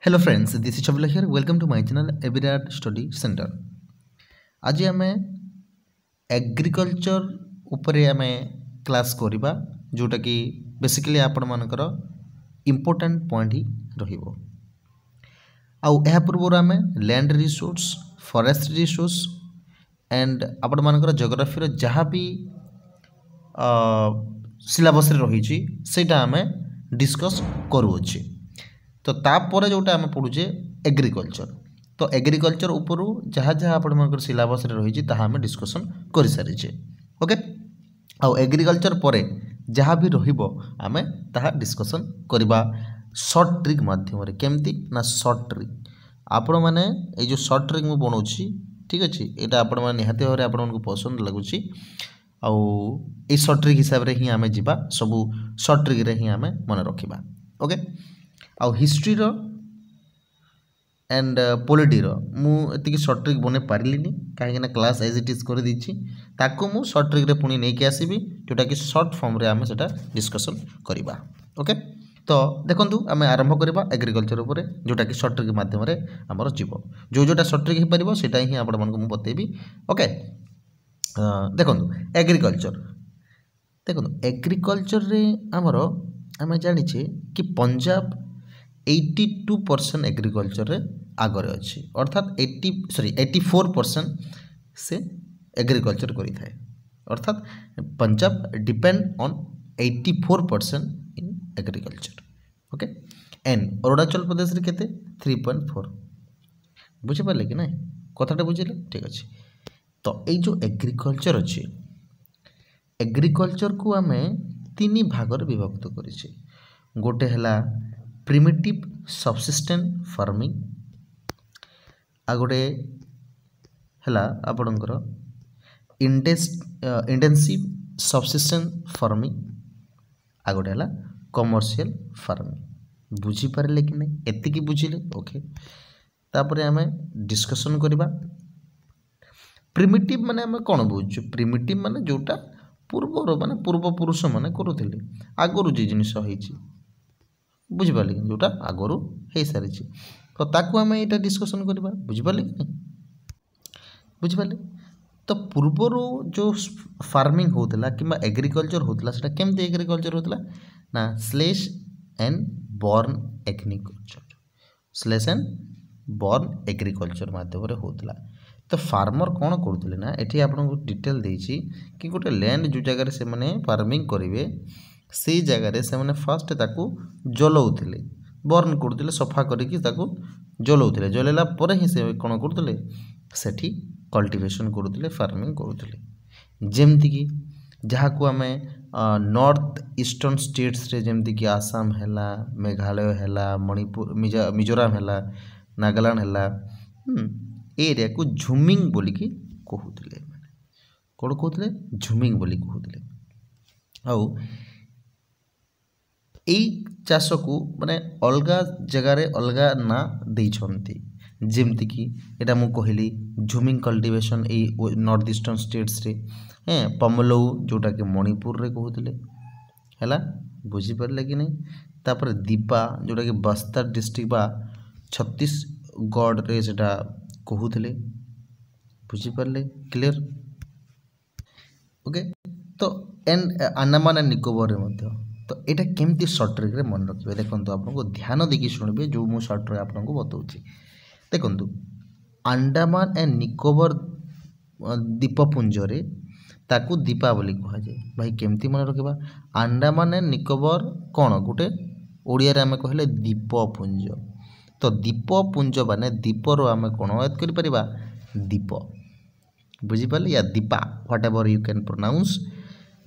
Hello friends, this is Chavila here. Welcome to my channel Evirad Study Center. आज आम agriculture उपरे आम class करिबा जोटा कि बेसिकली आपण मानकर इम्पोर्टेंट पॉइंट ही रहिबो। आउ एहा पूर्व आम land resource, forest resource and आपण मानकर जियोग्राफी रो जहाँ भी सिलेबस रे रही सेटा आम डिस्कस करूछि। तो तापर जोटा आम पढ़ुचे एग्रीकल्चर, तो एग्रीकल्चर उपरू जहाँ जहाँ आप सिलेबस रही आम डिस्कसन कर सारी। ओके, आउ एग्रीकल्चर पर जहाँ भी रमें ताहा डिस्कसन करवा शॉर्ट ट्रिक माध्यम केमती ना शॉर्ट ट्रिक आपण मैंने ये जो शॉर्ट ट्रिक मुझे बनाऊँगी, ठीक अच्छे, यहाँ आपण मैंने निहाती भाव आपको पसंद लगुच। आउ ये शॉर्ट ट्रिक हिसाब से ही आम जा सबू शॉर्ट ट्रिक ही आम मन रखा। ओके, आउ हिस्ट्री रो एंड पॉलिटी रो मुझे शॉर्ट ट्रिक बन पारिनी कहीं क्लास एज इट इज कर देछि ताको मु शॉर्ट ट्रिक रे पुणी नहीं आसबि जोटा कि शॉर्ट फॉर्म रे आमे सेटा डिस्कशन करिबा। ओके, तो देखंतु आमे आरंभ करिबा एग्रीकल्चर ऊपर जोटा कि शॉर्ट ट्रिक माध्यम रे हमर जीवो जो जोटा शॉर्ट ट्रिक हो परिबो सेटा ही आपण मानको मु बतेबी। ओके, देखंतु एग्रीकल्चर, देखंतु एग्रीकल्चर रे हमर आमे जानिछे कि पंजाब 82% एग्रीकल्चर रे आगरे अच्छी, अर्थात 84% से एग्रीकल्चर करी थाए, अर्थात Punjab depend on 84% in agriculture. Okay, and Arunachal Pradesh रे केते 3.4 बुझे पाले कि ना कथाटा बुझिले, ठीक अच्छे। तो ये जो एग्रीकल्चर अच्छे, एग्रीकल्चर को आमे 3 भाग विभक्त करिछे। गोटे हला प्रिमिटिव सबसिस्टेंट फार्मिंग, आ गोटे हला आपणकर इंटेंसिव सबसिस्टेंट फार्मिंग, आ गोटे हला कमर्शियल फार्मिंग। बुझी पारे कि नहीं एतिकी बुझिले। ओके, तापर आमे डिस्कशन करिबा प्रिमिटिव माने आमे कोन बुझु। प्रिमिटिव माने जोटा पूर्वर माने पूर्वपुरुष माने करुथिले, आगरु जे जिनिस होईची बुझिपारे कि जोटा आगरु हो सारी, तो ताकू आम यहाँ डिस्कसन करवा। बुझिपारे कि नहीं बुझिपारे। तो पूर्वर जो फार्मिंग होता कि एग्रीकल्चर होता से केमती एग्रीकल्चर होता ना slash and burn agriculture, slash and burn agriculture माध्यम होता। तो फार्मर कौन करुले ना ये आपको डिटेल देछि कि गोटे लैंड जो जगह से मैंने फार्मिंग करेंगे से जगह से मैंने फास्ट ताकू जलाऊले, बर्न करते सफा करके जलाऊले, जलैला पर ही से कौन करते सेठी कल्टिवेशन करते, फार्मिंग करते। जमती कि जहाँ को आम नॉर्थ ईस्टर्न स्टेट्स रे जमती कि आसाम हैला, मेघालय हैला, मणिपुर, मिजोराम हैला, नागालैंड हैला, एरिया को झुमिंग बोलिकी कहूले, कौन कहते झुमिंग बोली कहूले। आउ यही चाष को माने अलग जगार अलग ना देइछंती, जेमती कि एटा मु कहली झुमिंग कल्टिवेशन ए नॉर्थ ईस्टर्न स्टेट्स रे, पमलौ जोटा कि मणिपुर रे कहूले हैला। बुझी पारले कि नहीं। तापर दीपा जोटा कि बस्तर डिस्ट्रिक्ट बा छत्तीसगढ़ रे सेटा कहूले। बुझी पारले, क्लियर। ओके, तो एंड अंडमान एंड निकोबर रे मध्य। तो यहाँ केमती शॉर्ट ट्रिक रे मन रखिए, देखो आपको ध्यान देकी शुणिबे जो मु शॉर्ट ट्रिक आपको बताऊँगी। देखो अंडमान एंड निकोबर द्वीपपुंज रे ताकू दीपावली कह जाए। भाई केमती मन रखा, अंडमान एंड निकोबर कौन गोटे ओडिया रे आमे कहले द्वीपपुंज। तो द्वीपपुंज माने द्वीपर आमे कौन याद करि परिबा द्वीप। बुझिपारे या दीपा, whatever you can pronounce,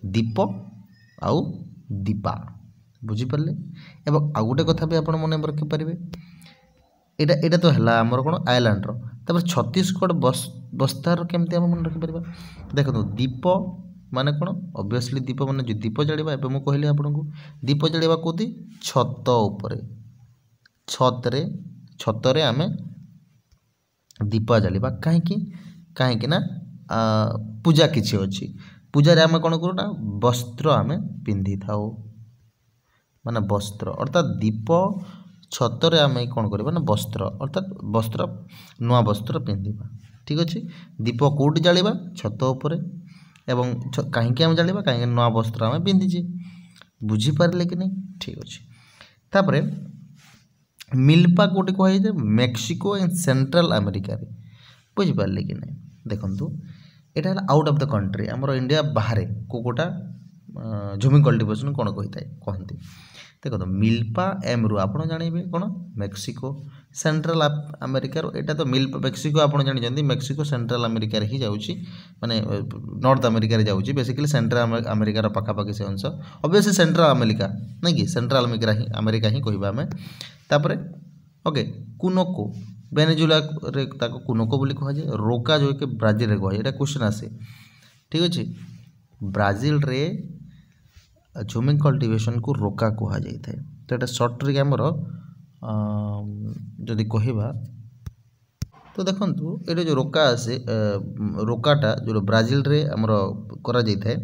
दीप आउ दीपा। बुझिपारे। एवं आउ गोटे कथा भी आप मन रखिपारे, एटा तो है आमर कौन आइलैंड रो। तापर छत्तीसगढ़ बस्तार केमती आम मन रखिपार। देखो दीप माने कौन, ऑब्वियसली दीप माने जो दीप जलिबा। एबे मु कहली आपको दीप जलिबा कोथि, छत उपरे, छतरे आमे दीप जलिबा। कहीं ना पूजा किछि अछि, पूजा रे आमे कौन करू ना वस्त्र आमे पिंधि थाउ, माने वस्त्र, अर्थात दीप छतरे आम कौन करवा ना वस्त्र अर्थात वस्त्र नुआ वस्त्र पिंधा ठीक अच्छे दीप कौटी जालिबा छत उपर एवं कहीं आम जालिबा कहीं नुआ वस्त्र आम पिंधिचे बुझीपारे कि नहीं ठीक अच्छे तापर मिल्पा कौटी कहुए मेक्सिको एंड सेंट्रल अमेरिका बुझीपारे कि नहीं देखु यहाँ है आउट ऑफ द कंट्री आमर इंडिया बाहर कोटा झुमिंग कल्टिवेशन कौन कही कहते देखो मिल्पा एम रु आप जानवे कौन मेक्सिको सेंट्रल अमेरिकार यहाँ तो मिल्पा मेक्सिको आप जानते मेक्सिको सेंट्रल अमेरिकार ही जाऊँगी माने नॉर्थ अमेरिकार जाऊँगी बेसिकली सेंट्रल अमेरिकार पखापाखि से अंश ऑब्वियसली सेंट्रल अमेरिका नहीं कि सेंट्रल अमेरिका ही कहवा आम तापर ओके कुनोको वेनेजुला रे ताको कुनोको बोली कहुए रोका जो कि ब्राजिल रे कहुए यहाँ क्वेश्चन आसे ठीक अच्छे ब्राजिल रे झुमिंग कल्टिवेशन को रोका कहुए तो ये सर्ट ट्रिक आमर जदि कहवा तो देखु ये जो रोका आसे रोकाटा जो ब्राजिल रे आमर करा जाए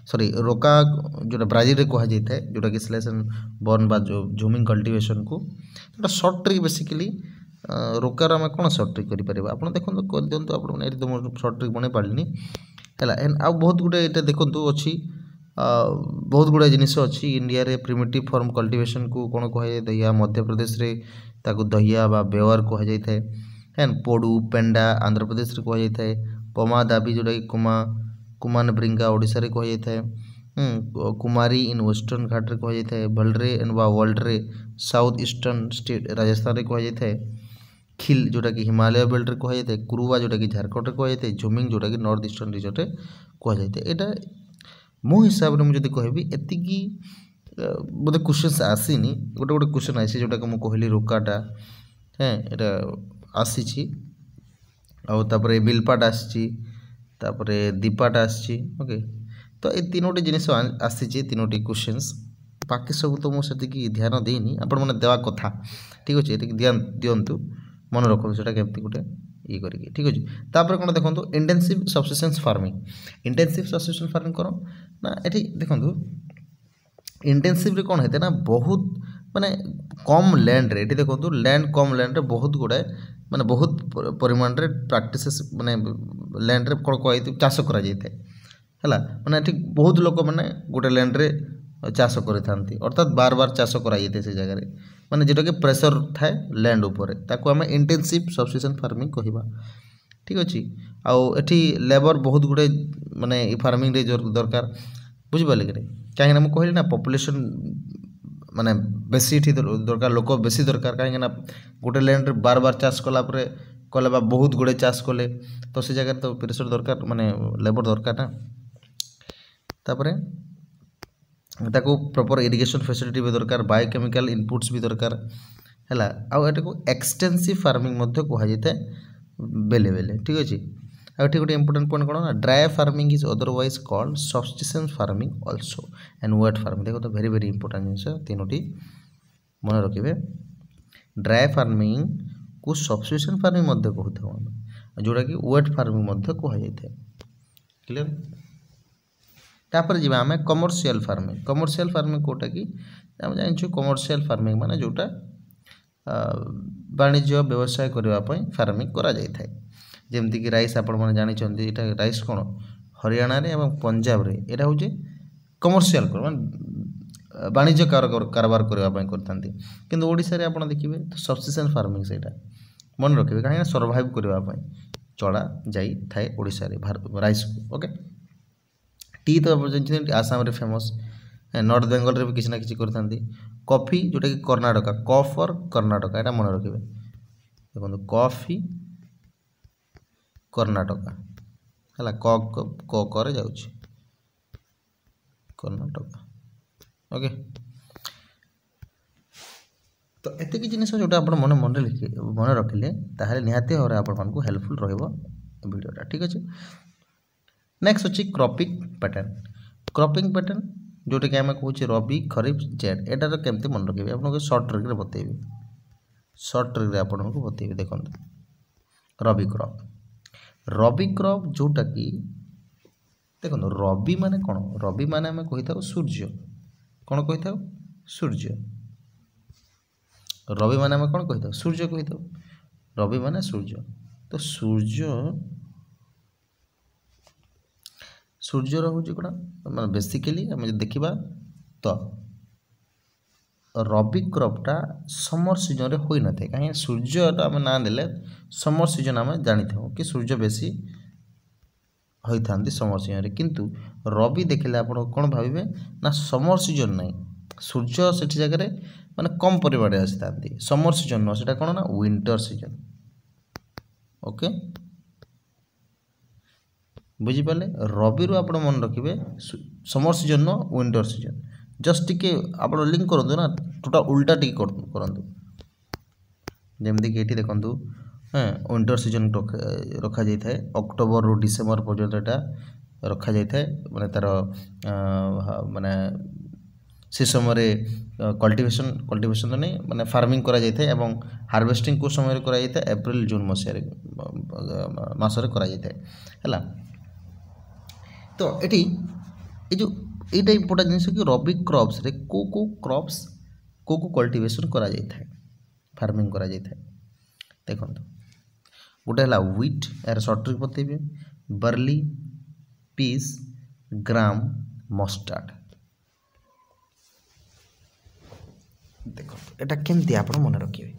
सॉरी रोका जो ब्राजिल रे कहुए जोटा कि स्लेशन बर्न बा जो झुमिंग कल्टिवेशन को तो सर्ट ट्रिक बेसिकली रोकार आम कौन सर्ट ट्रिक करें आप देखो कर दिंतु आप तो सर्ट ट्रिक बन पारे है आ बहुत गुटे ये देखु अच्छी बहुत गुड़ा जिनिस अच्छी इंडिया रे प्रिमिटिव फॉर्म कल्टिवेशन को कौन कहुए दहिया मध्य प्रदेश रे ताकू दहिया बा बेवर कहुए है पोडू पेंडा आंध्र प्रदेश रे कहुए पमा दाबी जोटा कि कुमान ब्रिंगा ओडिशा रे कहुए कुमारी इन वेस्टर्न घाट रे कहुए भल्रे एंड वर्ल्ड रे साउथ ईस्टर्न स्टेट राजस्थान रे कहुए खिल जोटा कि हिमालय बेल्ट रे कहुए कुरुवा जोटा कि झारखंड रे कहुए झुमिंग जोटा कि नॉर्थ ईस्टर्न रीजन रे कहुए यहाँ मो हिसाब से मुझे कहबी एतिकी बोधे क्वेश्चन आसीनी गोटे गोटे क्वेश्चन आसी जोटा कि मुझे कहली रोकाटा है यहाँ आसी आउे बिलपाटा आसपर दीपाटा आसी ओके तो ये तीनोटी जिनिस आसी तीनोटी क्वेश्चंस बाकी सब तो मुझे ध्यान देनी आपण मैंने देवा कथा ठीक अच्छे ये दिंतु मन रखु से केमती गोटे ये करी ठीक अच्छे तापर कौन देखो intensive subsistence farming intensive subsistence farming कौन ना ये देखो इंटेंसिव कौन होता है ना बहुत माने कम लैंड रे ये देखो लैंड कम लैंड रे बहुत गुड़ाए माने बहुत परिमाण रे प्रैक्टिसेस माने लैंड रे कौन कह चाष करा जाए है माने ठीक बहुत लोक मैंने गोटे लैंड रे चाष करते अर्थात बार बार चाष कराई से जगह माने जोटा कि प्रेशर थाए लैंड उपर ताको आम इंटेंसिव सब्सिस्टेंस फार्मिंग कहवा ठीक अच्छे आठी लेबर बहुत गुड़े माने फार्मिंग रे दरकार बुझिपारे कि नहीं कहीं मुझे कहली ना पॉपुलेशन माने बेसी दरकार लोक बेसी दरकार कहीं गोटे लैंड रे बार बार चाष कलापर कले बहुत गुड़े चाष कले तो से जगह तो प्रेशर दरकार माने लेबर दरकार ना तापर ताको प्रॉपर इरिगेशन फैसिलिटी भी दरकार बायोकेमिकल इनपुट्स भी दरकार है आटा को एक्सटेंसिव फार्मिंग कहुए बेले बेले ठीक अच्छे आठ गोटे इंपोर्टेंट पॉइंट कौन ना dry farming is otherwise called subsistence farming also and wet farming देखो तो वेरी वेरी इंपोर्टेंट जिन तीनोटी मन रखिए ड्राई फार्मिंग को सब्सिस्टेंस फार्मिंग कहते जोटा कि वेट फार्मिंग कहुए क्लियर तापर जी आम कमर्शियल फार्मिंग कोटा कि आम जान कमर्शियल फार्मिंग माने जोटा वाणिज्य व्यवसाय करने फार्मिंग करा जाए जमती कि राइस आपण मैंने जानते यहाँ राइस कौन हरियाणा रे एवं पंजाब रे यहाँ हूँ कमर्शियल माने वाणिज्य कारबार करने करते ओडिशा रे आपण देखिए तो सब्सिस्टेंस फार्मिंग से मन रखिए कहीं सर्वाइव करने चला जाई थाए ओडिशा रे राइस को ओके टी तो आप आसाम रे फेमस नॉर्थ बेंगल रे भी किसी ना किसी करते कॉफी जोटा कि कर्नाटका कफ और कर्नाटका यहाँ मन रखिए देखो कॉफी कर्नाटका है करे जाऊँगी कर्नाटका ओके तो एतिक जिन जोटा आप मन मन रखिले ताहले निहाती भाव आपको हेल्पफुल वीडियोटा ठीक अच्छे नेक्स्ट अच्छी क्रॉपिंग पैटर्न जोटा कि आम कहूँ रबी खरीफ जेड एटार केमती मन रखिए आपको सर्ट ट्रिक बतेबी आपको बतेबी देखो रबी क्रॉप जोटा कि देखो रबी माने कौन रबी माने आम कही था सूर्य कौन कही था सूर्य रवि माने आम कौन कही सूर्य कही रवि माने सूर्य तो सूर्य हूँ कौन मैं बेसिकली आम देखा तो रबी क्रॉपटा समर सीजन रे होई न थे कहीं सूर्य आम ना देले समर सीजन आम जानी था कि सूर्य बेसी होता समर सीजन रे किंतु रबी देखले आप कौन भावे ना समर सीजन ना सूर्य से जगह माने कम परिमाण आसी था समर सीजन नुह से कौन ना विंटर सीजन ओके बुझीपारे रबी रू आप मन रखिए समर सीजन नुह विंटर सीजन जस्ट टिके आप लिंक करूँ ना टोटाल उल्टा टी करूँ जमीक ये देखूँ हाँ विंटर सीजन रखा जाए अक्टोबर रु डिसेम्बर पर्यंत यहाँ रखा जाए मैंने तार माने से समय कल्टिवेशन तो नहीं माने फार्मिंग करा जाए एवं हार्वेस्टिंग को समय करा जाए एप्रिल जून मसरे करा जाए है तो ये जो यहाँ इम्पोर्टाट जिन कि रबी क्रॉप्स रे को क्रॉप्स को कल्टिवेशन करा जाए फार्मिंग करा जाए देखो गोटे है व्हीट यार सर्ट ट्रिक बतेबे बार्ली पीस ग्राम मस्टार्ड देखो एटा केमती आप मन रखिए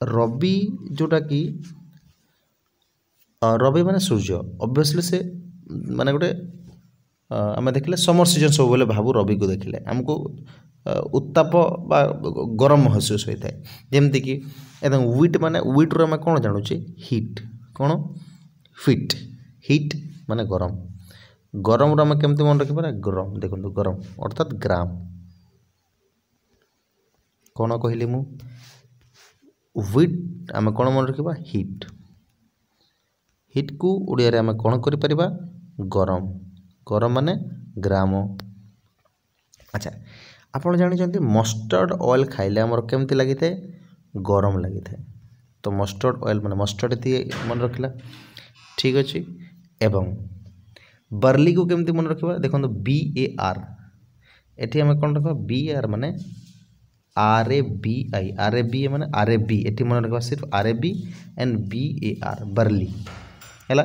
रबी जोटा कि रबी माने सूर्य ऑब्वियसली से माने गोटे आम देखले समर सीजन सब बेले भावु रबी को देखले आमको उत्ताप बा गरम महसूस होता है जमती कि एकदम व्हीट माने व्हीट रो आम कौन जानूचे हिट कौन फिट हिट माने गरम गरम रो आम केमती मन रखिपारा गरम देखो गरम अर्थात ग्राम कौन कहली मु व्हीट आम कौन मन रखा हिट हिट को ओडिया रे आम कौन कर गरम गरम माने ग्राम अच्छा आप जानते मस्टर्ड ऑयल खाइले आमर केमती लगी था गरम लगी था तो मस्टर्ड ऑयल माने मस्टर्ड थी मन रखला ठीक अच्छे एवं बार्ली को केमती मन रखा देखो BAR एटी आम कौन रखा BAR माने RABI माने RAB एटी मन रखा सिर्फ RAB एंड BAR बार्ली है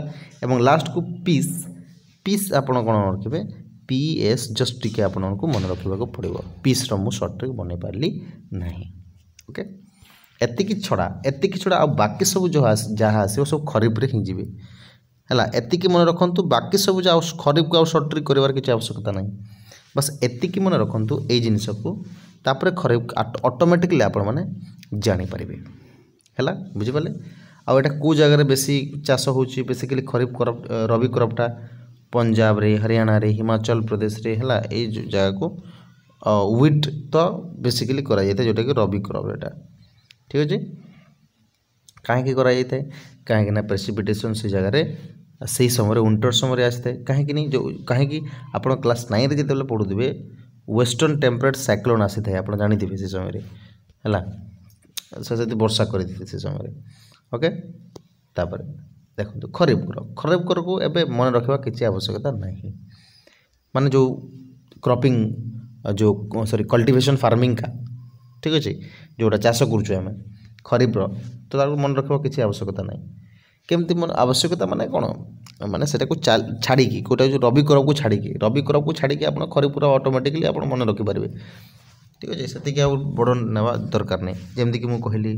एवं लास्ट को पीस आप कौन रखिए PS जस्ट टी आपको मन रखा पड़ो पीस रु सर्ट ट्रिक बन पारि ना ओके एतिकी छड़ा आ बाकी सब जो जहाँ आस सब खरीफ रे ही जी है एतिकी मन रखु बाकी सब जो खरीफ को सर्ट ट्रिक कर किसी आवश्यकता ना बस एतिकी मन रखु ये जिनस को तापर खरीफ ऑटोमेटिकली आप जानीपर है बुझीपारे आटा कौ जगह बेसी चाष हो बेसिकली खरीफ क्रॉप रबी क्रॉपटा पंजाब रे हरियाणा रे हिमाचल प्रदेश रे है ये जगह को व्हीट तो बेसिकली करा जाए जोटा कि रबी क्रॉप एटा ठीक अच्छे कहीं कहीं प्रेसिपिटेशन से जगह से समय विंटर समय आसता है कहीं जो कहीं आप क्लास 9 रे जिते पढ़ुवे वेस्टर्न टेम्परेट साइक्लोन आसी था आप जानी से समय है वर्षा कर से समय ओके तापर देखो खरीफ क्रॉप को एबे मन रखा किसी आवश्यकता नहीं माने जो क्रॉपिंग जो सॉरी कल्टीवेशन फार्मिंग का ठीक अच्छे जोटा चाष करें खरीफ तो मन रखा किसी आवश्यकता नहीं केमती मन आवश्यकता माने कौन माने सेटा को छाड़ी गोटे जो रबी क्रॉप को छाड़ी आप खरीफ पूरा ऑटोमेटिकली आप मन रखिपारे ठीक अच्छे से बड़ ना दरकार नहीं जमीक मुझे कहली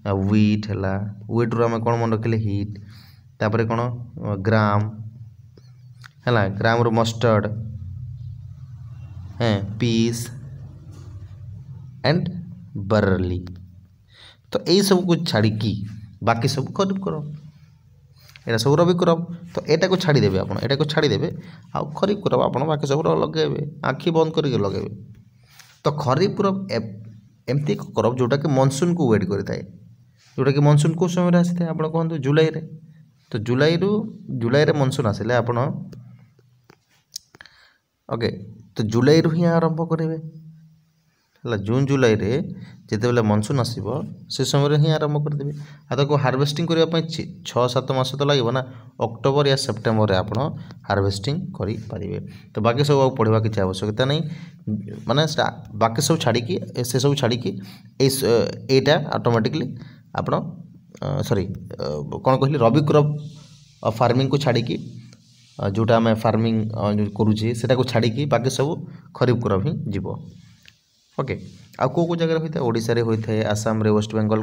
व्हीट है व्हीट रू आम कौन मन रखिले हिट तापर कौन ग्राम है ग्राम रू मस्टर्ड है पीस एंड बार्ली तो यही सब को छाड़ी बाकी सब खरीफ क्रॉप एटा सब रबी क्रॉप तो एटा को छाड़देवे आप छाड़देवे आ खरीफ क्रॉप आप बाकी सब लगे आखि बंद करके लगे तो खरीफ क्रॉप एमती क्रॉप जोटा कि मनसून को वेट करता है जोटा कि मनसून को समय आसी था आप कहते जुलाई रे तो जुलाई रे मनसून आसिले आप ओके तो जुलाई रु ही आरंभ करेंगे है जून जुलाई रे जिते मनसून आसो से समय ही आरंभ करदेवे आपको हार्वेस्टिंग करने 6-7 मास तो लगे ना अक्टोबर या सेप्टेम्बर रे आप हार्वेस्टिंग करेंगे तो बाकी सब पढ़ा किसी आवश्यकता नहीं माने बाकी सब छाड़ी से सब छाड़ी यहाँ ऑटोमेटिकली आप सॉरी कौन कहली रबी क्रॉप फार्मिंग को छाड़ी जोटा आम फार्मिंग करुचे से छाड़ी बाकी सब खरीफ क्रॉप ही जीव ओके आ को जगह होता है ओडिशा रे होता है आसाम रे वेस्ट बेंगल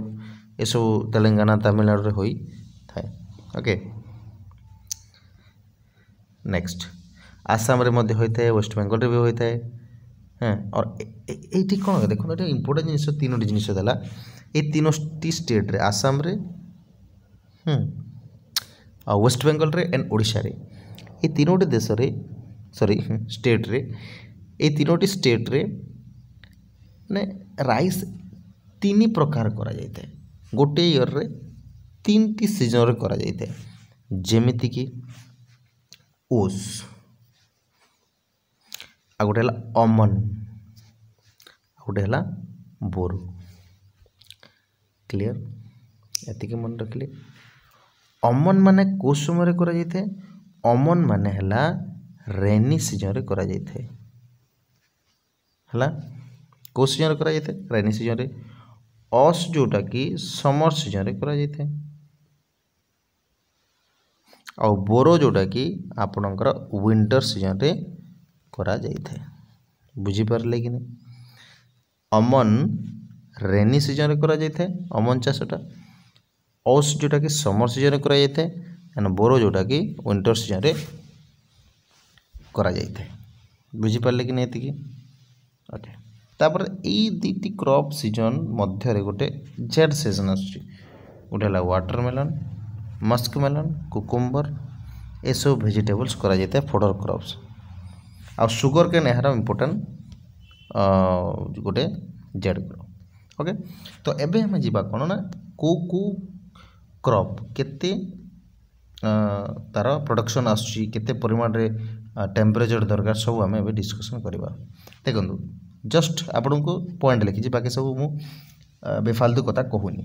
ये सब तेलंगाना तमिलनाडु रे होई थाए ओके नेक्स्ट आसाम रे मध्य होता है वेस्ट बेंगल रे भी होता है हाँ और ये कौन देखो ये इंपोर्टेंट जिनिस तीनोटी जिनिस देला ये तीनोटी स्टेट रे आसाम रे वेस्ट बेंगल रे एंड ओडिशा रे ये तीनोटी देश रे सॉरी स्टेट रे ये तीनोटी स्टेट रे ने राइस 3 प्रकार करा जाता है गोटे ईयर रे 3टी सीजन रे करा जाता है जेमिति कि ओस आ गोटे हला अमन आ गोटे हला बोरो क्लियर एतिके मन रखले अमन माने को समय रे करा जाता है अमन माने हला रेनी सीजन रे करा जाता है हला को सीजन करा जाता है रेनी सीजन रे अस जोटा कि समर सीजन रे करा जाता है और बोरो जोटा कि आपणकर विंटर सीजन रे करा जाता है बुझी पारले कि नहीं अमन रेनी सीजन रे करा जाता है अमन चाषटा अस जोटा कि समर सीजन रे करा जाता है एंड बोरो जोटा कि विंटर सीजन रे करा जाता है बुझी पारले कि नहीं एतिकी ओके तापर यही दुईटी क्रॉप सीजन मध्य गोटे जेड सीजन आसुची गोटे है वाटरमेलन मस्कमेलन कुकुम्बर ये सब भेजिटेबल्स करा जाता है फोडर क्रॉप्स आ सुगर केन यार इम्पोर्टेंट गोटे जेड क्रॉप ओके तो एबे हमें जीवा कौन ना को क्रॉप केते तार प्रोडक्शन आसुची केते परिमाण रे टेम्परेचर दरकार सब आम ए डिस्कसन करवा देखो जस्ट आपण को पॉइंट लिखी बाकी सब मु बेफालतू कथा कहूनी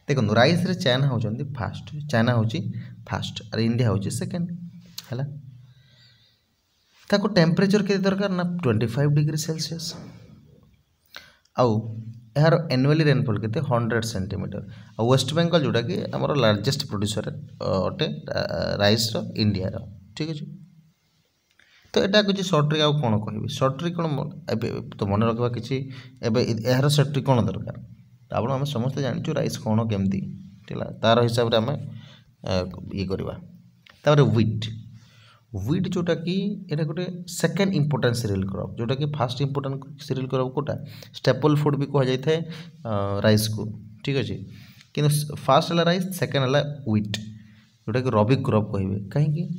देखो राइस रे चाइना होचंदी फास्ट चाइना होची फास्ट और इंडिया होची सेकंड हैला ताको टेम्परेचर के दरकार ना 25 डिग्री सेल्सियस आउ यार एनुअली रेनफॉल केते 100 सेंटीमीटर और वेस्ट बेंगल जोटा कि हमर लार्जेस्ट प्रोड्यूसर अटे राइस रो इंडिया रो ठीक है तो यहाँ कुछ सर्ट ट्रिक आउ कौन कह सर्ट ट्रिक कौन तो मन रखा कि यार सर्ट ट्रिक कौन दरकार आप आम समस्त जाचु राइस कौन केमती तार हिसाब से आम ये करवा व्हीट जोटा कि ये गोटे सेकेंड इंपोर्टेंट सीरियल क्रॉप जोटा कि फास्ट इंपोर्टेंट सीरियल क्रॉप कोटा स्टेपल फूड भी कह जाए राइस को ठीक अच्छे कि फास्ट है राइस सेकेंड है व्हीट जोटा कि रबी क्रॉप कहे कहीं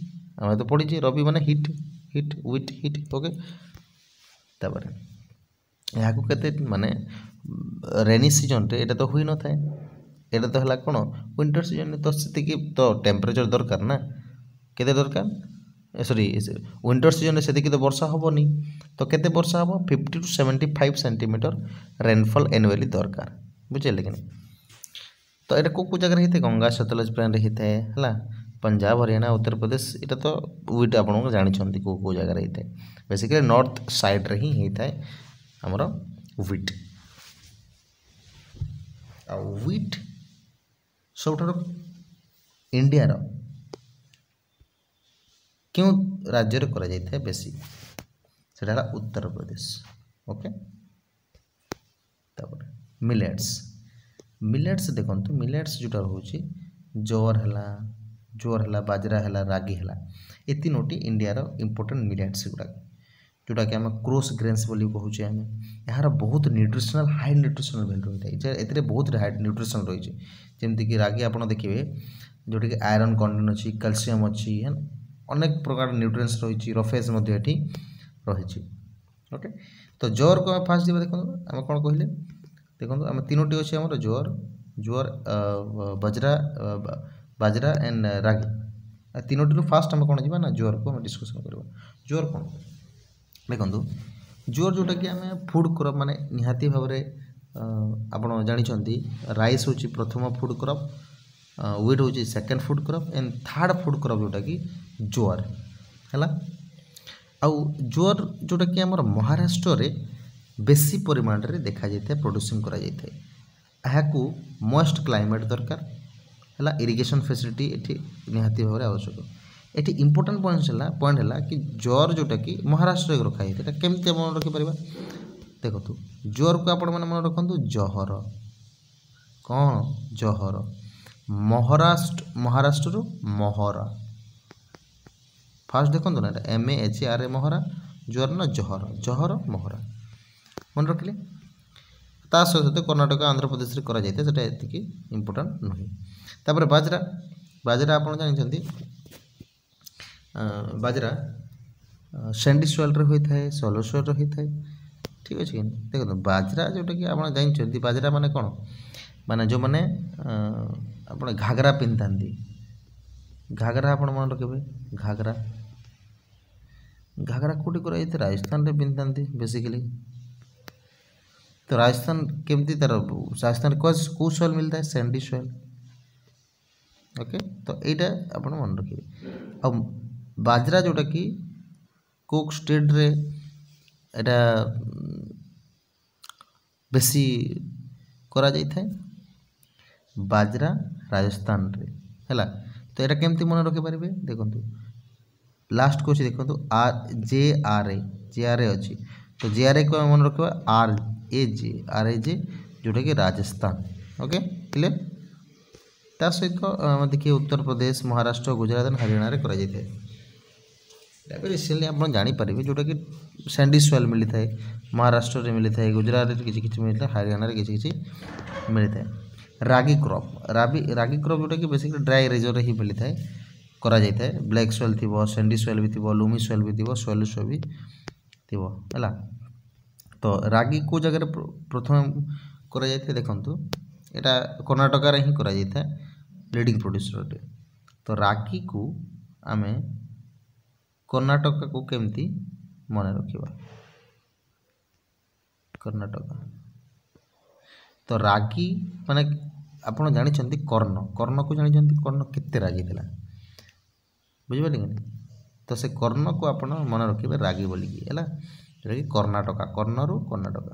आम तो पढ़ी रबी माने hit hit with hit okay तापर यहाँ को कहते माने रेनी सीजन रे एटा तो हुई न थाए एटा तो हला कोन विंटर सीजन तो सेतिकी तो टेम्परेचर दरकार ना केते दरकार सॉरी विंटर सीजन सेतिकी तो वर्षा होबनी तो केते वर्षा होबो 50 to 75 सेंटीमीटर रेनफॉल एनुअली दरकार बुझे लेकिन तो एटा को जगह रही थे गंगा सतलज प्लान रही थे हला पंजाब हरियाणा उत्तर प्रदेश यहाँ तो व्हीट आप जानते को जगह रही है बेसिकली नॉर्थ साइड रे ही होता है आमर व्हीट आ व्हीट सब इंडिया रो क्यों राज्य रे करा जाता है बेसी सेटा उत्तर प्रदेश ओके तापर मिलेट्स देखो मिलेट्स जोटा रोचे जोर है बाजरा है रागी है ये तीनोटी इंडिया रो इंपोर्टेंट मिलेट्स गुड़ा जोटा कि आम क्रोस ग्रेन्स बोली कहूचे आम यार बहुत न्यूट्रिशनल हाई न्यूट्रिशनल वैल्यू रही है ए बहुत हाई न्यूट्रिशन रही है जमीक रागी आप देखिए जोटा कि आयरन कंटेंट अच्छी कैल्शियम अच्छी अनेक प्रकार न्यूट्रिएंट्स रही रफेज रही ओके तो जोर को फास्ट दिवा देखो आम कौन कहले देखो आम तीनोटी अच्छे आम जोर बाजरा एंड रागी तीनोटी फास्ट आम कौन जा जोर को डिस्कसन करवा जोर कौन देखो जोर जोटा कि आम फुड क्रप माने निहाती भाव आपण जानी राइस हूँ प्रथम फुड क्रप, व्हीट हूँ second food crop and third food crop जोटा कि जोर है। आउ जोर जोटा कि आमर महाराष्ट्र रे बेसी परिमाण रे देखा जाए प्रोड्यूसिंग करा जाए। यहाँ मॉइस्ट क्लाइमेट दरकार है, इरिगेशन फैसिलिटी एठी निहाती भाव आवश्यक। एठी इंपोर्टेंट पॉइंट है कि जोर जोटा कि महाराष्ट्र रखा है केमती मन रखिपर देखो जोर को आपण मन रखु जहर कौन जहर महाराष्ट्र महरा फास्ट देखो ना MAHRA महरा जोर ना जहर जहर महरा मन रखिले। ता सहित कर्णाटक आंध्र प्रदेश करा जाए सेटा एतिकी इंपोर्टेंट नुहे। तापर बाजरा बाजरा आपण जानते बाजरा सैंडी सॉइल रे होता है, सोलो सॉइल रे होता है, ठीक अच्छे। देखो बाजरा जोटा कि आप जानते बाजरा माने कौन माने जो माने आप घाघरा पिंधा घाघरा आप मन रखे घाघरा घाघरा कौटी कर राजस्थान रे पिंधा बेसिकली। तो राजस्थान केमती तार राजस्थान कौ सॉइल मिलता है सैंडी सॉइल। ओके तो यहाँ आप मन रखिए। आ बाजरा जोटा कि कोक स्टेट रे एटा बेसी करा जाई थाए बाजरा राजस्थान रे हैला। तो यहाँ केमती मन रखि पारे देखो लास्ट को देखो JRA अच्छी। तो JRA को मन रखा RAJ जोटा कि राजस्थान। Okay clear. ता सहित देखिए उत्तर प्रदेश महाराष्ट्र गुजरात एंड हरियाणा रे करा जाय थाए। रिसेंटली आप जानीपारे जोटा कि सैंडी सॉइल मिलता है महाराष्ट्र रे मिलता है, गुजरात रे किसी मिलता है, हरियाणा रे किसी मिलता है। रागी क्रॉप जोटा कि बेसिकली ड्राई रिजन रे ही मिलता है करा जाय थाए। ब्लैक सॉइल थी, सैंडी सॉइल भी थी, लुमी सॉइल भी थी, सोइल सॉइल भी थी है। तो रागी को जगह प्रथम करा जाय थाए देखंतु एटा कर्णाटक रे ही करा जाय थाए लीडिंग प्रोड्यूसर। तो रागी को आमे कर्णाटक को केमती मन रखिबा कर्णाटक। तो रागी माने आपण जानी कर्ण को जानी कर्ण केते रागी थिला बुझिपारे कि। तो से कर्ण को आपण मन रखिबे रागी बोलिकी हैला जोटा कि कर्णाटक कर्णरु कर्णाटक।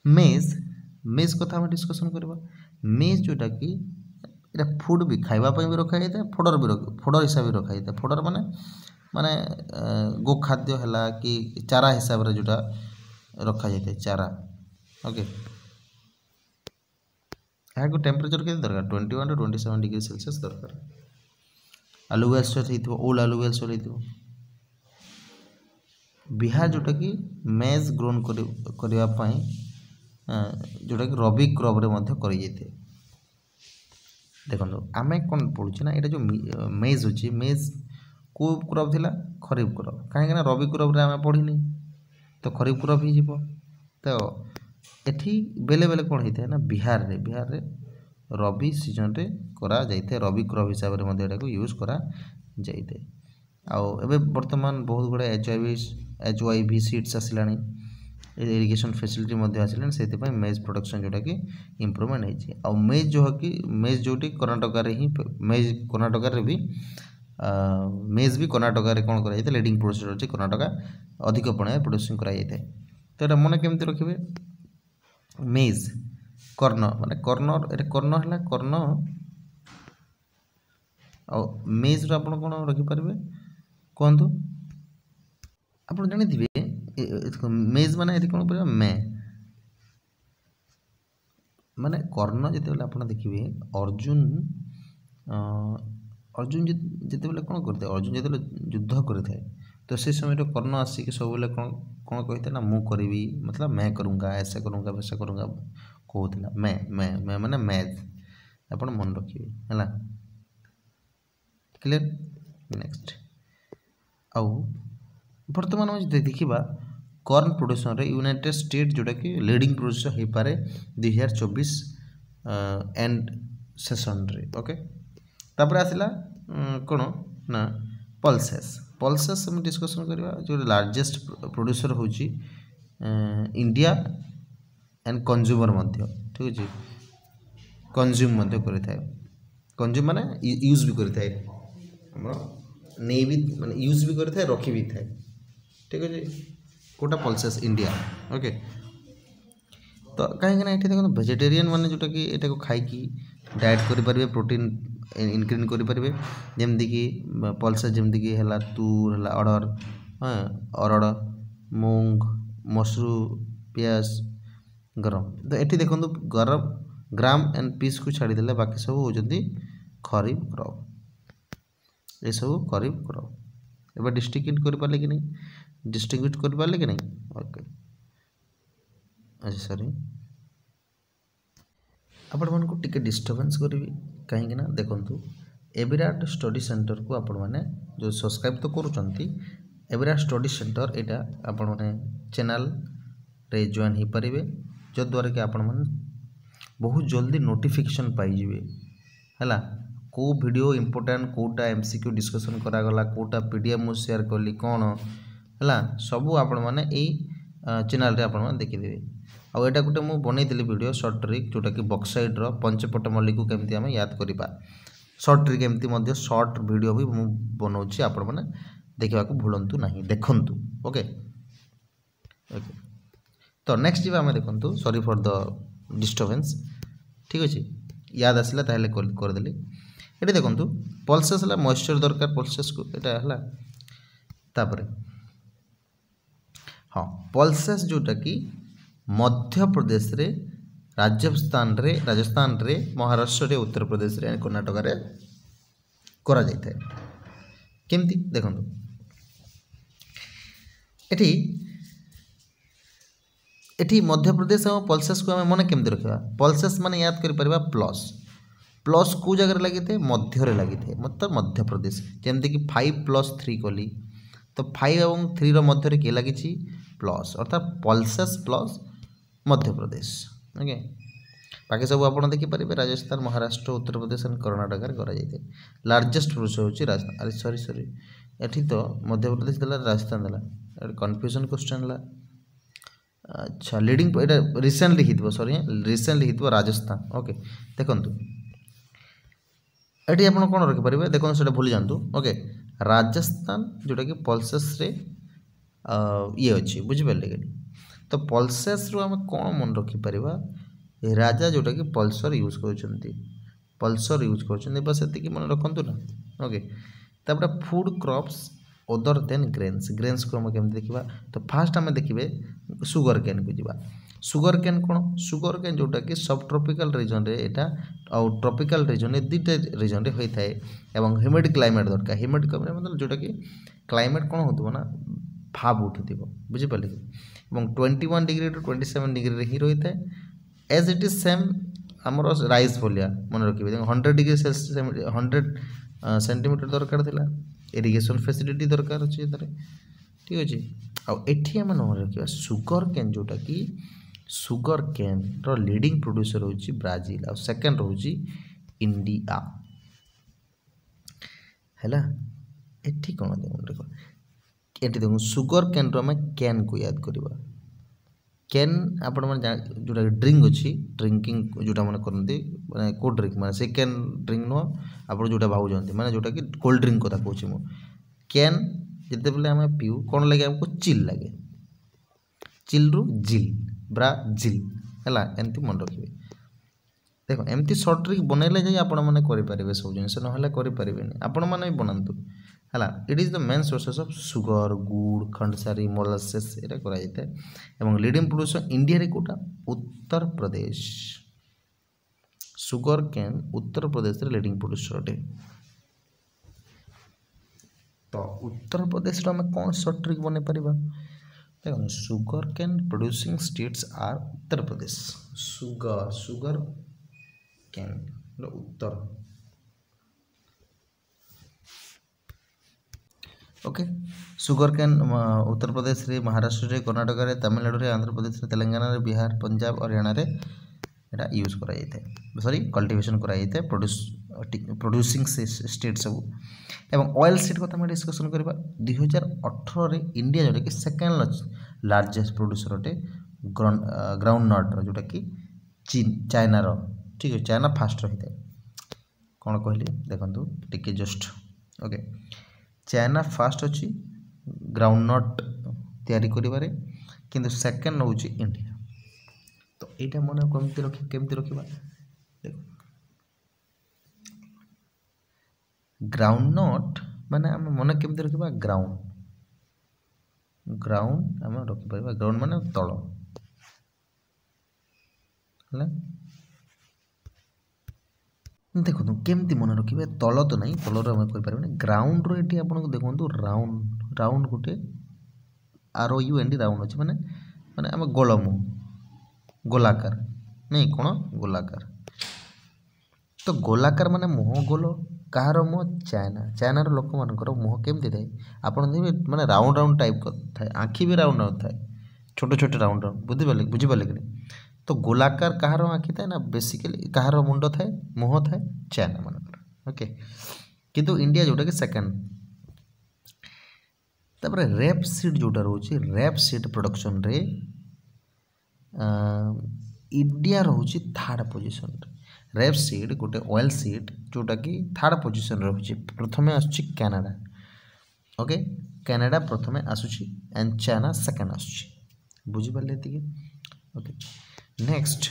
मेज कथा हम डिस्कशन करबा। मेज जोटा कि एटा फूड भी खाइबा भी रखा जाए था, फोडर हिसाब से रखा जाए। फोडर माने माने गोखाद्य है कि चारा हिसाब से जोटा रखा जाए चारा। ओके यहाँ को टेम्परेचर के दरकार 21 to 27 डिग्री सेल्सियस दरकार। आलुवेल सॉइल हो ओल्ड आलुवेल सॉइल हो। बिहार जोटा कि मेज ग्रोन करने जोटा कि रबी क्रॉप रे मध्य करी जाए। देखो आम कौन पढ़ुचे ना, ये जो मेज अच्छी मेज को क्रॉप थिला खरीफ क्रॉप, कहीं रबी क्रॉप रे आम पढ़ी तो खरीफ क्रॉप ही जीव। तो एठी बेले बेले कौन होता है ना बिहार रे रबी सीजन रे करा जाइए, रबी क्रॉप हिसाब से मध्य को यूज करा जाइए। आउ एबे वर्तमान बहुत गुड़ा HYV सीड्स आसिलानी, इरिगेशन फैसिलिटी मध्य आसिलानी, से मेज प्रोडक्शन जोटा कि इम्प्रूवमेंट होती है। मेज जो कि मेज जोटी कर्णाटक रे ही मेज कर्णाटक रे भी मेज भी कर्णाटक रे कौन कराई लीडिंग प्रोड्यूसर अच्छे कर्णाटक अधिक परिमाण प्रोड्यूसिंग कराई। तो यहाँ मन केमती रखिए मेज कर्ण माने कर्ण है कर्ण आ मेज रो आपण कौन रखिपारे कहतु आप जानी मेज माने ये कौन पड़ा मे माने कर्ण जिते आप देखिए अर्जुन जिते कौन करते अर्जुन जिते युद्ध करता है तो से समय कर्ण आसिक सब कौन कौन कहते ना मु करी मतलब मैं करूँगा ऐसा करूँगा वैसा करूँगा कहला मैं माने मैथ आप मन रखिए है क्लियर। नेक्स्ट आउ बर्तमान देखा कॉर्न प्रोडक्शन रे यूनाइटेड स्टेट जोटा कि लीडिंग प्रोड्यूसर हो पारे 2024 एंड सेशन रे। ओके तापर आसला कौन ना पल्सेस पल्सेस हम डिस्कसन करवा जो लार्जेस्ट प्रोड्यूसर हूँ इंडिया एंड कंज्यूमर मध्य ठीक अच्छे कंज्यूम करें कंज्यूम माने यूज भी करें नहीं भी माने यूज भी करें रखी भी थाए ठीक अच्छे कोटा पल्सेस इंडिया ओके तो कहीं देखो वेजिटेरियन माने जोटा कि एटा को खाई डाएट करें प्रोटीन इनक्रीज करें जमीक पल्सेस जमीक है तूर है अड़र हाँ अरड़ मूंग मसरू पियाज गरम तो ये देखो गरम ग्राम एंड पीस को छाड़देले बाकी सब होती खरीफ क्रॉप ये सब खरीफ क्रॉप एवं डिस्ट्रिब्यूट कर पारे कि नहीं डिस्ट्रिब्यूट कर पारे कि नहीं ओके अच्छा सॉरी आपण मानक टिके डिस्टर्बेंस करी कहीं देखु एविराट स्टडी सेंटर को आपण मैंने जो सब्सक्राइब तो करुँच एविराट स्टडी सेंटर यहाँ आपण मैंने चैनल रे जॉइन हो पारे जद्वारा कि आपण मैंने बहुत जल्दी नोटिफिकेशन पाइबे है को वीडियो इंपोर्टेंट कोटा एमसीक्यू डिस्कशन करागला कोटा पीडीएफ मुझे शेयर कली कौन है सबू आपण मैंने चैनल रे आपण मैंने देखिदेवे आउ एटा गोटे मुझे बनई वीडियो शॉर्ट ट्रिक जोटा कि बक्साइड पंचपट मल्ली को केमती आम याद करवा शॉर्ट ट्रिक एमती शॉर्ट वीडियो भी मुझे बनाऊँगी आपण मैंने देखा भूलु ना देखु ओके ओके तो नेक्स्ट जी आम देखु सॉरी फॉर द डिस्टर्बेंस ठीक अच्छे याद आसला ताहले करदेली ये देखु पल्सेस है मॉइस्चर दरकार पल्सेस को यहाँ है तापर हाँ पल्सेस जोटा कि मध्य प्रदेश रे राजस्थान रे महाराष्ट्र रे उत्तर प्रदेश रे कर्णाटक रे करा जाय केमती देखो एठी मध्य प्रदेश और पल्सेस को आम मन केमती रखा पल्सेस माने याद कर पारिबा प्लस प्लस को जगह लगी थे मध्य रे लगी थे मतलब मध्य प्रदेश जमती कि 5+3 कली तो 5 और 3 रो मध्य रे के लगी प्लस अर्थात pulses plus Madhya Pradesh okay बाकी सब आप देखिपारे राजस्थान महाराष्ट्र उत्तर प्रदेश एंड कर्णाटक करा लार्जेस्ट प्रोड्यूसर होची राजस्थान अरे सॉरी सॉरी एठी तो मध्य प्रदेश देला राजस्थान देला कन्फ्यूजन क्वेश्चन है अच्छा लीडिंग एटा रिसेंटली हितबो सॉरी रिसेंटली हितबो राजस्थान ओके देखंतु एठी आपण कोन रखि परिबे देखो सेटा भूली जानतु ओके राजस्थान जोटा कि पल्सेस रे ये अछि बुझि परले कि तो पल्सेस रो हम कोन मन रखि परिबा राजा जोटा कि पल्सर यूज करछंती पल्सर यूज करछंती बस एति कि मन रखंतु ना ओके तापर food crops other than grains को हम केमती देखा तो फास्ट आम देखिए सुगर केन को जीवा सुगर केन कौन सुगर केन जोटा कि सब ट्रॉपिकल रीजन रे एटा और ट्रॉपिकल रीजन रे दुईटा रीजन रे होता है एवं ह्यूमिड क्लाइमेट दरकार ह्यूमिड मतलब जोटा कि क्लाइमेट कौन हो ना भाव उठुव बुझिपारे कि 21 डिग्री टू 27 डिग्री ही रही है एज इट इज सेम आमर राइस भलिया मन रखिए 100 डिग्री सेल्सियस 100 सेंटीमीटर दरकार थिला इरिगेशन फैसिलिटी दरकार अच्छे ठीक अच्छे आठी आम मन रखा सुगर केन जोटा कि सुगर केन रो लीडिंग प्रोड्यूसर होची ब्राजिल और सेकेंड रोची इंडिया है एठी कौन देखो एठी देखो सुगर केन रो आम केन को याद करवा केन आपण मैंने जोटा ड्रिंक अच्छी ड्रिंकिंग जोटा मैंने करते मैंने कोल्ड ड्रिंक मैंने से कैन ड्रिंक नुह आप जोटा भावुंट मैंने जोटा कि कोल्ड ड्रिंक कथा कौच मु कैन जिते बेले आम पीऊ कौन लगे आमको चिल लगे चिल रु जिल ब्राजिल है एमती मन रखिए देखो एमती सर्ट ट्रिक बनैले जाए आपण मैंने करेंगे सब जिन ना करें आपण मैंने बनातु है it is the main sources of sugar गुड़ खंडसारी मोलासेस ये कराई लीडिंग प्रोड्यूसर इंडिया रे कोटा उत्तर प्रदेश सुगर केन उत्तर प्रदेश रे लीडिंग प्रोड्यूसर अटे तो उत्तर प्रदेश आम कौन सर्ट ट्रिक बन पार देखो sugarcane producing states are Uttar Pradesh sugarcane Uttar okay sugarcane Uttar Pradesh रे महाराष्ट्र रे कर्नाटक रे तमिलनाडु रे आंध्र प्रदेश रे तेलंगाना रे बिहार पंजाब हरियाणा रे एटा यूज करा जाय सॉरी कल्टीवेशन करा जाय प्रोड्यूस प्रोड्यूसिंग स्टेट सब एवं ऑयल सीड कथा डिस्कसन करवा 2018 इंडिया जोटा कि सेकेंड लार्जेस्ट प्रोड्यूसर अटे ग्राउंड नट जोटा कि चीन चाइना रो ठीक है चाइना फास्ट रही है कौन कहली देखो टिके जस्ट ओके चाइना फास्ट अच्छी ग्राउंड नट तैयारी करिबारे किंतु सेकेंड हूँ इंडिया तो यहाँ मन केमती रखा देख ग्राउंड नट माने आम मन केमती रखा ग्राउंड ग्राउंड आम रखिपर ग्राउंड माने तल देखो केमती मन रखिए तल तो नहीं तलर आम कर ग्राउंड रे आपको देखो राउंड राउंड गोटे ROUND राउंड अच्छे माने माने आम गोलमु गोलाकार नहीं कौन गोलाकार तो गोलाकार माने मुह गोल कहार मुह चाइना चाइनार लोक मानकर मुह केमती थाए आप माने राउंड राउंड टाइप थाए आँखि भी राउंड राउंड थाए छोटे छोटे राउंड राउंड बुझिपारे कि नहीं तो गोलाकार कहार आँखि थाए ना बेसिकली कहार मुंड थाए मुह थाए चाइना मानकर ओके किंतु इंडिया जोटा कि सेकेंड तापर रेप सीड जोटा रोचे रेप सीड प्रोडक्शन रे इंडिया रोचे थर्ड पोजीशन रेप सीड गोटे ऑयल सीड जोटा कि थर्ड पोजीशन रोचे प्रथम आसुची कनाडा ओके कनाडा प्रथम आसुची एंड चाइना सेकेंड आसुची बुझी पाले एतिके ओके नेक्स्ट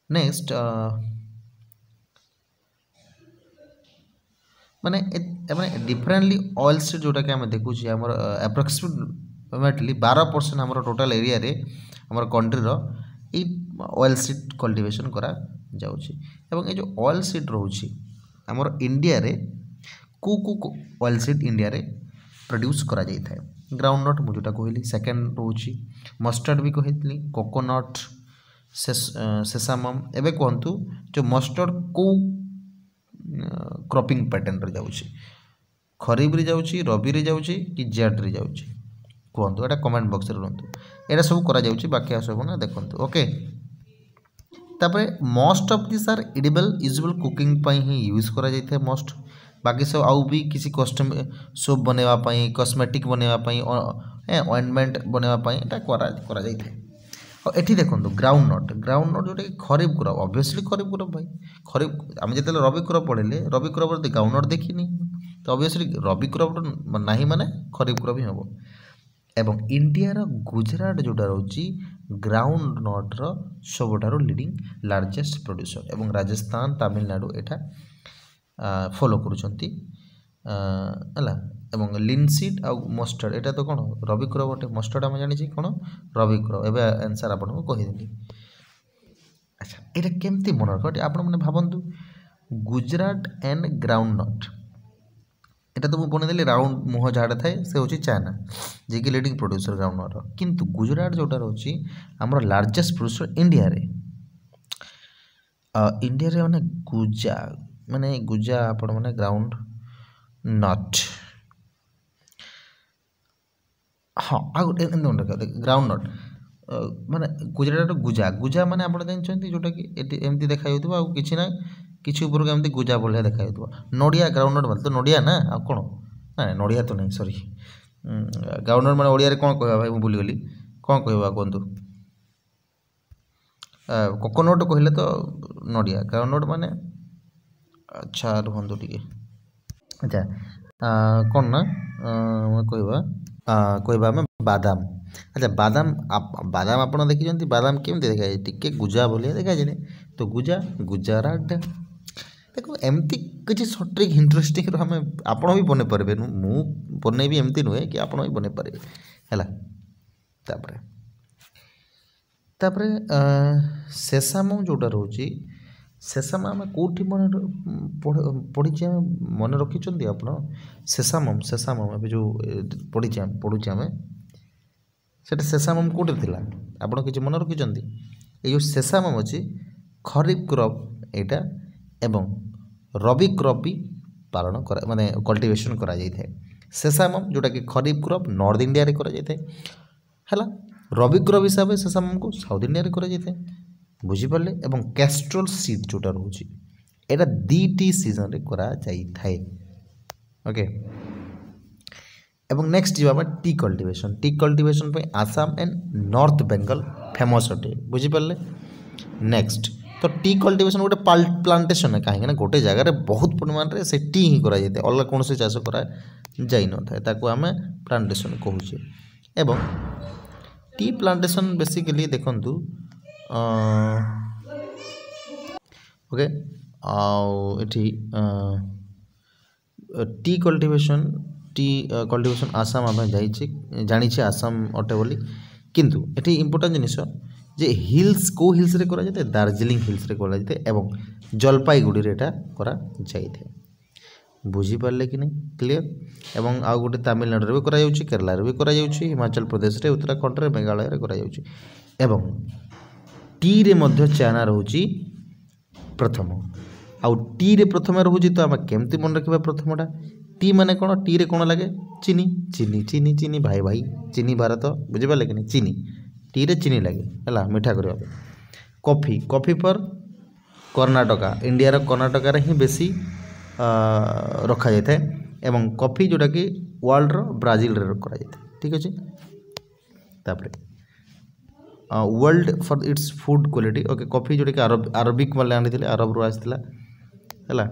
नेक्स्ट माने माने डिफरेंटली ऑयल सीड जोटा कि आम देखुचे आमर एप्रोक्सीमेटली 12% आमर टोटाल एरिया रे आमर कंट्री रो ई ऑयल सीड कल्टिवेशन करा जाउची एवं ए जो ऑयल सीड रोची आमर इंडिया रे को ऑयल सीड इंडिया रे प्रोड्यूस करा जाई थाए ग्राउंड नट मु जोटा कहली सेकेंड रोची मस्टर्ड भी कहली कोकोनट सेसामम एबे कहंतु जो मस्टर्ड को क्रॉपिंग पैटर्न रे जाउची खरीफ रे जाउची रबी रे जाउची कि जेट रे जाउची कहंतु एटा कमेंट बॉक्स रे रहंतु एटा सब करा जाउची बाकी सब ना देखंतु ओके तापरे most of this are edible usable cooking पई ही यूज करा जाय थे मोस्ट बाकी सब आउ भी किसी कस्टम सोप बनेवा पई कॉस्मेटिक बनेवा पई ऑइंटमेंट बनेवा पई एटा करा जाय थे और एठी देखंतु ग्राउंड नट जोटा कि खरीफ क्रॉप ऑब्वियसली खरीफ क्रॉप भाई खरीफ आम जो रबी क्रॉप पढ़े रबी क्रॉप ग्राउंड नट देखनी तो ऑब्वियसली रबी क्रॉप नहीं माने खरीफ क्रॉप ही हम एवं इंडिया रो गुजरात जोटा रोची ग्राउंड नट रो सबठारो लीडिंग लार्जेस्ट प्रोड्यूसर एवं राजस्थान तमिलनाडु एठा फॉलो करूछंती हला एवं लिनसीड आ मस्टर्ड एटा तो कौन रबी क्रॉप अटे मस्टर्ड आम जानी कौन रबी क्रॉप एवं आंसर आपको कहीदेली अच्छा एटा केमती मन रख आप भावतु गुजरात एंड ग्राउंड नट एटा तो मुझे बनईदेली राउंड मुह झाड़ थाए से हूँ चाइना जी कि लीडिंग प्रोड्यूसर ग्राउंड नट किंतु गुजरात जोटा रोची आमर लार्जेस्ट प्रोड्यूसर इंडिया रे इंडिया रे माने गुजा आपण माने ग्राउंड नट हाँ ग्राउंड नट माने गुजरात गुजा गुजा माने आप जानते जोटा कि एमती देखा कि ना किसी ऊपर को एमती गुजा भलिया देखा नड़िया ग्राउंड नट मतलब तो नड़िया ना आ कौन ना नड़िया तो नहीं सॉरी ग्राउंड नट माने ओडिया रे कौन कहवा भाई मु भूलीगली कौन कहवा कहतु कोकोनट कहले तो नड़िया ग्राउंड नट माने अच्छा रुहतु टे अच्छा कौन ना कहवा आम बादाम अच्छा बादाम बादाम आप देखी बादाम केमती देखा टे गुजा भलिया देखा जाए तो गुजा गुजरात देखो एमती किसी सट्रिक इंटरेस्टिंग आम आप भी बन पारे मु बन भी एमती नुहे कि आप भी बन पारे है तापर सेसामम जोटा रोची सेसाम आम कौटी मन पढ़ी मन रखी आप सेसामम सेसामम ए जो पढ़ुचे आम से सेसामम कौटे थी आप किसी मन रखी ये जो सेसामम अच्छी खरीफ क्रॉप एटा एवं रबी क्रॉप भी पालन कर माने कल्टिवेशन करा जाय थाए सेसामम जोटा कि खरीफ क्रॉप नॉर्थ इंडिया रे करा जाय थाए हला रबी क्रॉप हिसाब सेसामम को साउथ इंडिया रे करा जाय थाए बुझी पाले एवं कैस्ट्रोल सीड जोटा रोची एटा दीटी सीजन रे करा जाई थाए ओके। एवं नेक्स्ट जीवा टी कल्टिवेशन पे Assam and north Bengal famous अटे बुझी पारे। नेक्स्ट तो टी कल्टिवेशन गोटे प्लांटेशन है कहीं गोटे जगार बहुत परिमाण में से टी ही करा जाए अलग कौन से चाष करा जाई न थाए ताको आमे प्लांटेशन कहूचे। एवं टी प्लांटेशन बेसिकली देखंतु ओके एठी टी कल्टिवेशन आसाम आम जानी आसाम अटे बोली किंतु एठी इंपोर्टेंट जिनिस जे हिल्स को हिल्स रे करा जाते दार्जिलिंग हिल्स रे करा जाते एवं जलपाईगुड़ी रे एटा करा जाइथे बुझी पारले कि नहीं क्लियर। एवं आउ गोटे तमिलनाडु रे भी करा जाउची केरला रे भी करा जाउची हिमाचल प्रदेश रे उत्तराखंड रे मेघालय रे करा जाउची। एवं टी रे मध्य चाइना रहउची प्रथम आउ टी रे प्रथम रहउची तो हम केमती मन रखिबा प्रथमटा टी माने कोन टी रे कोन लागे चीनी चीनी चीनी चीनी भाई भाई चीनी भारत बुझी पारले कि नहीं चीनी टी रे चीनी लगे है मिठा करवा। कॉफी कॉफी पर कर्नाटका इंडिया रो कर्नाटका रे ही बेसी रखा जाए एवं कॉफी जोटा कि वर्ल्ड रो ब्राजिल रे करा जाए ठीक अच्छे। तापरे world for its food quality okay coffee जोटा कि अरबिक वाले आनी अरब रू आसाला है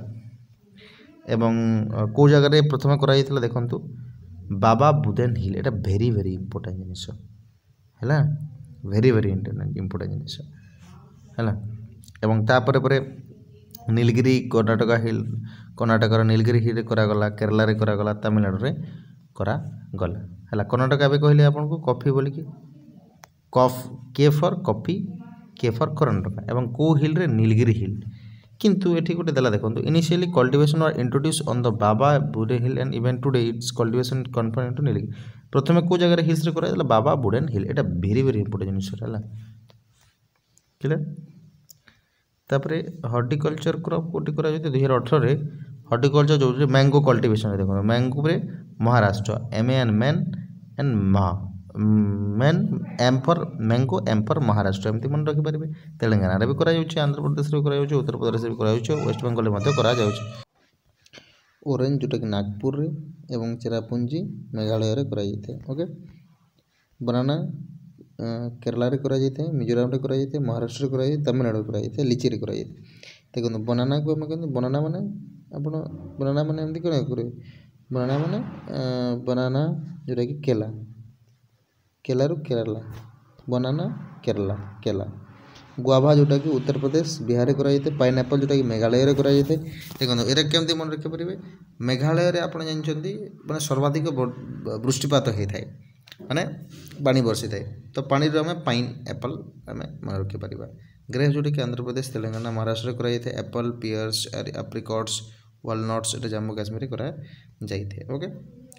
एवं को जगह रे प्रथम करा जाइतिला देखंतु बाबा बुदेन हिल एटा वेरी वेरी इंपोर्टेंट जिनिस है वेरी वेरी इंपोर्टेंट जिनिस है एवं तापर परे नीलगिरी कर्नाटक नीलगिरी हिल करागला केरला रे करागला तमिलनाडु रे करागला है कर्नाटक ए कहले आपन को कॉफी बोली कि के फॉर कॉफी के फॉर कर्नाटक एवं को हिल रे नीलगिरी हिल किंतु एठी गोटे देला देखंतु initially cultivation were introduce on the Baba Budan hill and even today it's cultivation confined to Nilgiri प्रथमे को जगह हिल्स रे करा बाबा बुडेन हिल एटा वेरी वेरी इंपोर्टेंट जिनिस है क्लियर। तापरे हॉर्टिकल्चर क्रॉप कोटी करा जते 2018 रे हॉर्टिकल्चर जो मैंगो कल्टिवेशन देखो मैंगो रे Maharashtra MAN and man M for mango M for Maharashtra एमती मन रखि पारे। तेलंगाना रे भी करा जाउछि आंध्र प्रदेश रे करा जाउछि उत्तर प्रदेश रे भी करा जाउछि वेस्ट बंगाल रे मध्य करा जाउछि। ऑरेंज जोटा कि नागपुर रे एवं चेरापुंजी मेघालय रे करा जाइते ओके। बनाना केरला रे करा जाइते मिजोरम रे करा जाइते महाराष्ट्र रे करा जाइते तमिलनाडु रे करा जाइते लीची रे करा जाइते देखो बनाना को हम कहते बनाना माने आपण बनाना माने एमती करे बनाना माने बनाना जोटा कि केला केला रू केरला बनाना केरला केला गुआभा जोटा कि उत्तर प्रदेश बिहार करा जाइते पाइनएप्पल जोटा कि मेघालय रे करा जाइते देखो एरा केमती मन रखि परिबे मेघालय रे आपण जानचंदी माने सर्वाधिक वृष्टिपात होई थाए माने पानी बरसी थाए तो पानी रो हमें पाइनएप्पल हमें मन रखि परिबा। ग्रेप्स जोटा कि आंध्र प्रदेश तेलंगाना महाराष्ट्र करा जाइते एप्पल पियर्स एप्रिकॉट्स वालनट्स एटा जम्मू काश्मीर रे करा जाइते ओके।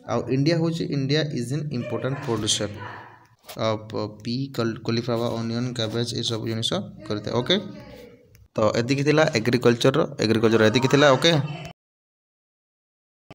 आ इंडिया होची India is an important producer of P cauliflower onion cabbage ये सब जिनिस करते ओके। तो एतिकी थिला एग्रीकल्चर एतिकी थिला ओके।